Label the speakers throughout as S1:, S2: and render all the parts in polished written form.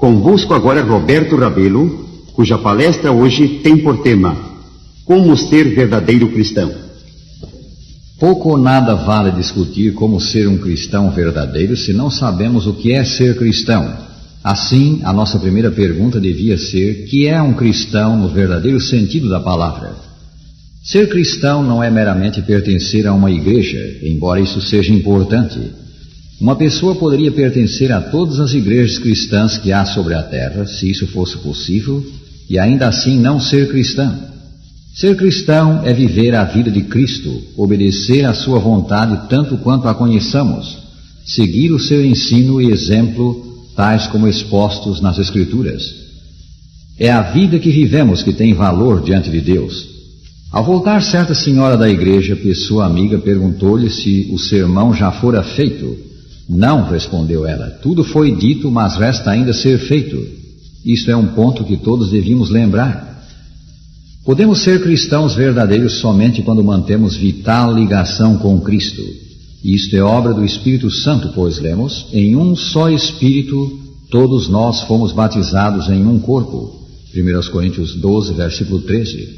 S1: Convosco agora Roberto Rabelo, cuja palestra hoje tem por tema Como ser verdadeiro cristão.
S2: Pouco ou nada vale discutir como ser um cristão verdadeiro se não sabemos o que é ser cristão. Assim, a nossa primeira pergunta devia ser: que é um cristão no verdadeiro sentido da palavra? Ser cristão não é meramente pertencer a uma igreja, embora isso seja importante. Uma pessoa poderia pertencer a todas as igrejas cristãs que há sobre a terra, se isso fosse possível, e ainda assim não ser cristão. Ser cristão é viver a vida de Cristo, obedecer à sua vontade tanto quanto a conheçamos, seguir o seu ensino e exemplo, tais como expostos nas Escrituras. É a vida que vivemos que tem valor diante de Deus. Ao voltar, certa senhora da igreja, pessoa amiga, perguntou-lhe se o sermão já fora feito. Não, respondeu ela, tudo foi dito, mas resta ainda ser feito. Isto é um ponto que todos devíamos lembrar. Podemos ser cristãos verdadeiros somente quando mantemos vital ligação com Cristo. Isto é obra do Espírito Santo, pois lemos, em um só Espírito todos nós fomos batizados em um corpo. 1 Coríntios 12, versículo 13.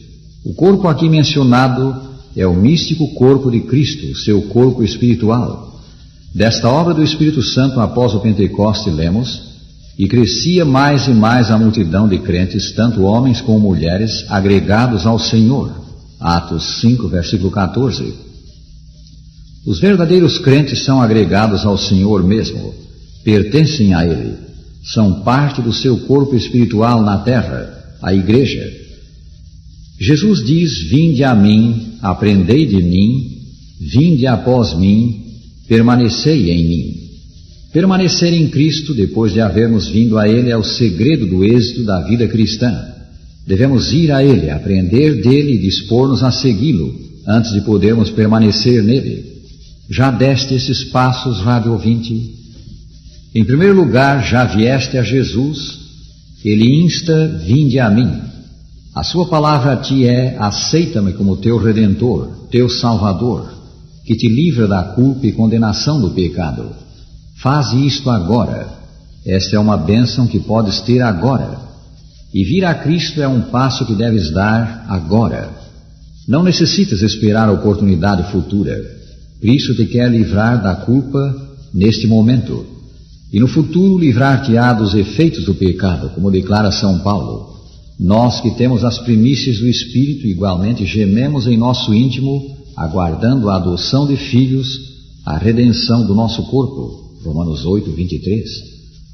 S2: O corpo aqui mencionado é o místico corpo de Cristo, seu corpo espiritual. Desta obra do Espírito Santo após o Pentecoste lemos: e crescia mais e mais a multidão de crentes, tanto homens como mulheres, agregados ao Senhor. Atos 5, versículo 14. Os verdadeiros crentes são agregados ao Senhor mesmo, pertencem a Ele, são parte do seu corpo espiritual na terra, a igreja. Jesus diz: vinde a mim, aprendei de mim, vinde após mim, permanecei em mim. Permanecer em Cristo, depois de havermos vindo a Ele, é o segredo do êxito da vida cristã. Devemos ir a Ele, aprender dele e dispor-nos a segui-lo, antes de podermos permanecer nele. Já deste esses passos, rádio ouvinte? Em primeiro lugar, já vieste a Jesus? Ele insta: vinde a mim. A sua palavra a ti é: aceita-me como teu Redentor, teu Salvador, que te livra da culpa e condenação do pecado. Faze isto agora. Esta é uma bênção que podes ter agora. E vir a Cristo é um passo que deves dar agora. Não necessitas esperar a oportunidade futura. Cristo te quer livrar da culpa neste momento. E no futuro livrar-te-á dos efeitos do pecado, como declara São Paulo. Nós que temos as primícias do Espírito, igualmente gememos em nosso íntimo, aguardando a adoção de filhos, a redenção do nosso corpo. Romanos 8, 23.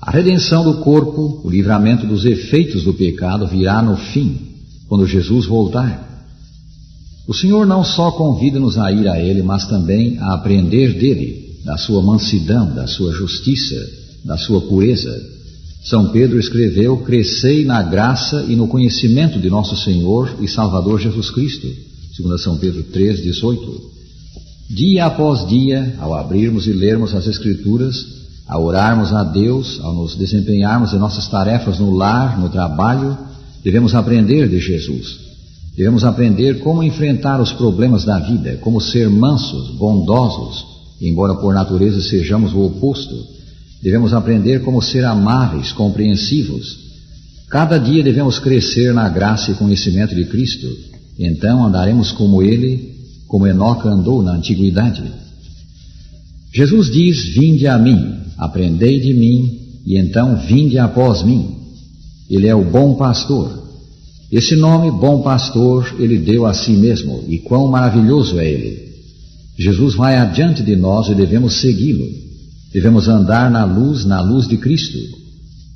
S2: A redenção do corpo, o livramento dos efeitos do pecado, virá no fim, quando Jesus voltar. O Senhor não só convida-nos a ir a Ele, mas também a aprender dele, da sua mansidão, da sua justiça, da sua pureza. São Pedro escreveu: crescei na graça e no conhecimento de nosso Senhor e Salvador Jesus Cristo. 2 São Pedro 3, 18. Dia após dia, ao abrirmos e lermos as Escrituras, ao orarmos a Deus, ao nos desempenharmos em nossas tarefas no lar, no trabalho, devemos aprender de Jesus. Devemos aprender como enfrentar os problemas da vida, como ser mansos, bondosos, embora por natureza sejamos o oposto. Devemos aprender como ser amáveis, compreensivos. Cada dia devemos crescer na graça e conhecimento de Cristo. Então andaremos como Ele, como Enoque andou na antiguidade. Jesus diz: vinde a mim, aprendei de mim, e então vinde após mim. Ele é o bom pastor. Esse nome, bom pastor, Ele deu a si mesmo, e quão maravilhoso é Ele. Jesus vai adiante de nós e devemos segui-lo. Devemos andar na luz de Cristo.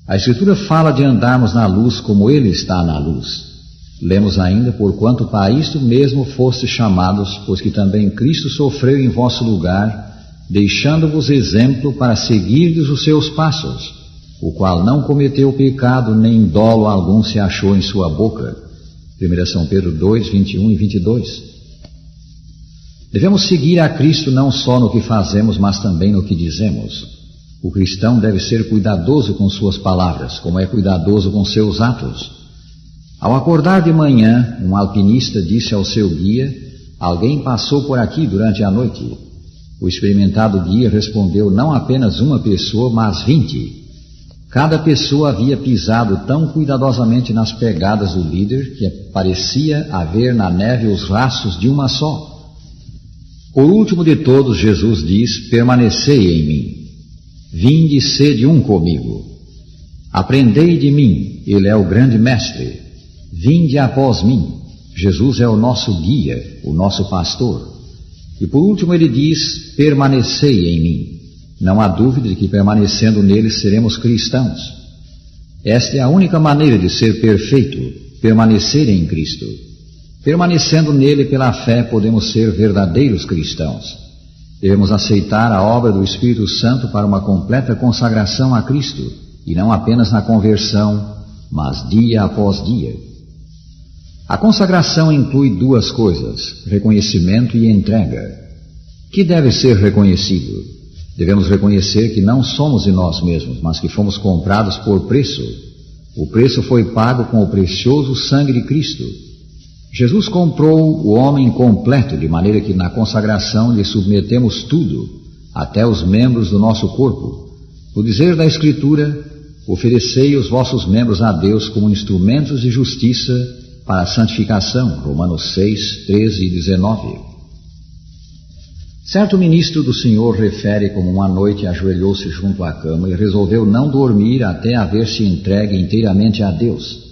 S2: A Escritura fala de andarmos na luz como Ele está na luz. Lemos ainda: porquanto para isto mesmo fostes chamados, pois que também Cristo sofreu em vosso lugar, deixando-vos exemplo para seguirdes os seus passos, o qual não cometeu pecado, nem dolo algum se achou em sua boca. 1 São Pedro 2, 21 e 22. Devemos seguir a Cristo não só no que fazemos, mas também no que dizemos. O cristão deve ser cuidadoso com suas palavras, como é cuidadoso com seus atos. Ao acordar de manhã, um alpinista disse ao seu guia: alguém passou por aqui durante a noite. O experimentado guia respondeu: não apenas uma pessoa, mas 20. Cada pessoa havia pisado tão cuidadosamente nas pegadas do líder que parecia haver na neve os rastros de uma só. Por último de todos, Jesus diz: permanecei em mim. Vinde e sede um comigo. Aprendei de mim, ele é o grande mestre. Vinde após mim. Jesus é o nosso guia, o nosso pastor. E por último ele diz: permanecei em mim. Não há dúvida de que permanecendo nele seremos cristãos. Esta é a única maneira de ser perfeito, permanecer em Cristo. Permanecendo nele pela fé podemos ser verdadeiros cristãos. Devemos aceitar a obra do Espírito Santo para uma completa consagração a Cristo, e não apenas na conversão, mas dia após dia. A consagração inclui duas coisas: reconhecimento e entrega. Que deve ser reconhecido? Devemos reconhecer que não somos de nós mesmos, mas que fomos comprados por preço. O preço foi pago com o precioso sangue de Cristo. Jesus comprou o homem completo, de maneira que na consagração lhe submetemos tudo, até os membros do nosso corpo. No dizer da Escritura: oferecei os vossos membros a Deus como instrumentos de justiça para a santificação. Romanos 6, 13 e 19. Certo ministro do Senhor refere como uma noite ajoelhou-se junto à cama e resolveu não dormir até haver-se entregue inteiramente a Deus.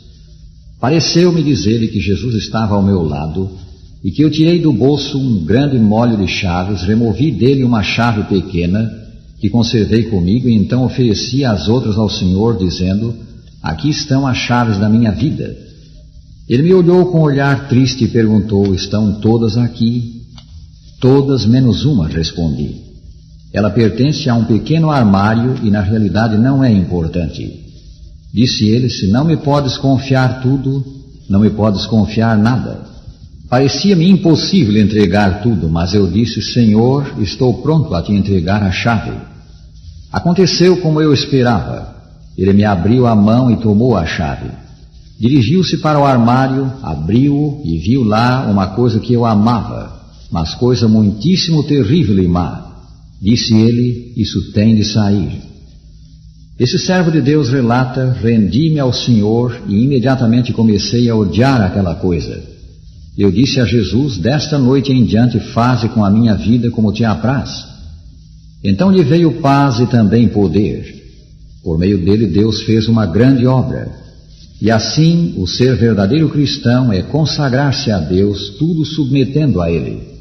S2: Pareceu-me dizer-lhe que Jesus estava ao meu lado e que eu tirei do bolso um grande molho de chaves, removi dele uma chave pequena que conservei comigo e então ofereci as outras ao Senhor, dizendo: aqui estão as chaves da minha vida. Ele me olhou com um olhar triste e perguntou: estão todas aqui? Todas menos uma, respondi. Ela pertence a um pequeno armário e na realidade não é importante. Disse ele: se não me podes confiar tudo, não me podes confiar nada. Parecia-me impossível entregar tudo, mas eu disse: Senhor, estou pronto a te entregar a chave. Aconteceu como eu esperava. Ele me abriu a mão e tomou a chave. Dirigiu-se para o armário, abriu-o e viu lá uma coisa que eu amava, mas coisa muitíssimo terrível e má. Disse ele: isso tem de sair. Esse servo de Deus relata: rendi-me ao Senhor e imediatamente comecei a odiar aquela coisa. Eu disse a Jesus: desta noite em diante faze com a minha vida como te apraz. Então lhe veio paz e também poder. Por meio dele Deus fez uma grande obra. E assim o ser verdadeiro cristão é consagrar-se a Deus, tudo submetendo a Ele.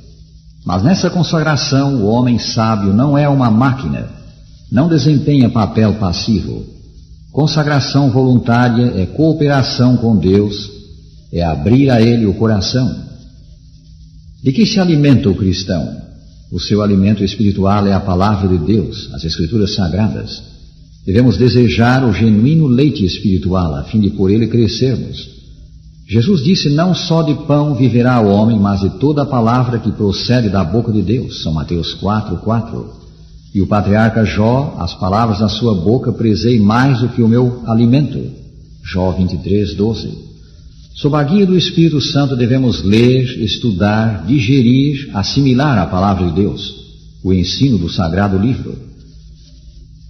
S2: Mas nessa consagração o homem sábio não é uma máquina, não desempenha papel passivo. Consagração voluntária é cooperação com Deus, é abrir a Ele o coração. De que se alimenta o cristão? O seu alimento espiritual é a palavra de Deus, as Escrituras Sagradas. Devemos desejar o genuíno leite espiritual, a fim de por ele crescermos. Jesus disse: não só de pão viverá o homem, mas de toda a palavra que procede da boca de Deus. São Mateus 4:4. E o patriarca Jó: as palavras da sua boca prezei mais do que o meu alimento. Jó 23:12. Sob a guia do Espírito Santo devemos ler, estudar, digerir, assimilar a palavra de Deus, o ensino do sagrado livro.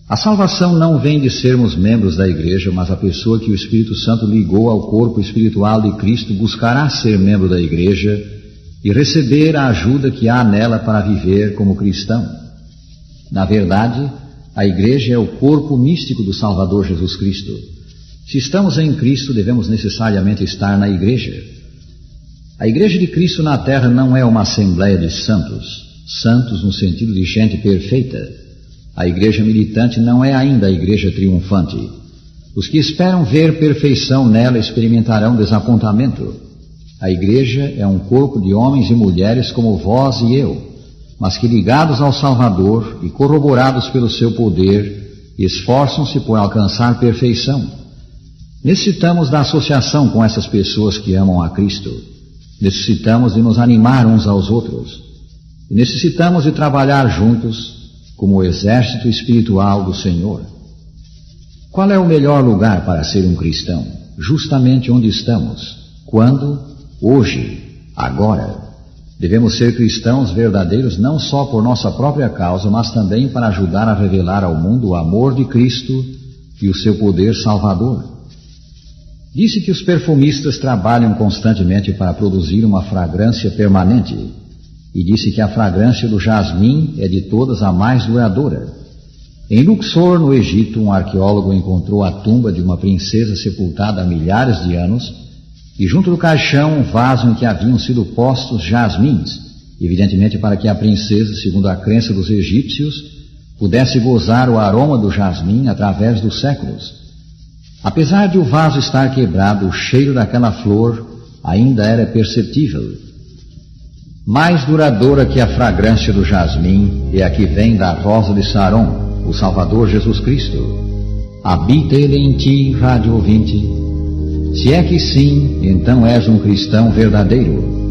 S2: A salvação não vem de sermos membros da igreja, mas a pessoa que o Espírito Santo ligou ao corpo espiritual de Cristo buscará ser membro da igreja e receber a ajuda que há nela para viver como cristão. Na verdade, a igreja é o corpo místico do Salvador Jesus Cristo. Se estamos em Cristo, devemos necessariamente estar na igreja. A igreja de Cristo na terra não é uma assembleia de santos, santos no sentido de gente perfeita. A igreja militante não é ainda a igreja triunfante. Os que esperam ver perfeição nela experimentarão desapontamento. A igreja é um corpo de homens e mulheres como vós e eu, mas que ligados ao Salvador e corroborados pelo seu poder, esforçam-se por alcançar perfeição. Necessitamos da associação com essas pessoas que amam a Cristo. Necessitamos de nos animar uns aos outros. E necessitamos de trabalhar juntos como o exército espiritual do Senhor. Qual é o melhor lugar para ser um cristão? Justamente onde estamos. Quando? Hoje. Agora. Devemos ser cristãos verdadeiros não só por nossa própria causa, mas também para ajudar a revelar ao mundo o amor de Cristo e o seu poder salvador. Disse que os perfumistas trabalham constantemente para produzir uma fragrância permanente, e disse que a fragrância do jasmim é de todas a mais duradoura. Em Luxor, no Egito, um arqueólogo encontrou a tumba de uma princesa sepultada há milhares de anos, e junto do caixão um vaso em que haviam sido postos jasmins, evidentemente para que a princesa, segundo a crença dos egípcios, pudesse gozar o aroma do jasmim através dos séculos. Apesar de o vaso estar quebrado, o cheiro daquela flor ainda era perceptível. Mais duradoura que a fragrância do jasmim é a que vem da rosa de Saron, o Salvador Jesus Cristo. Habita ele em ti, rádio ouvinte? Se é que sim, então és um cristão verdadeiro.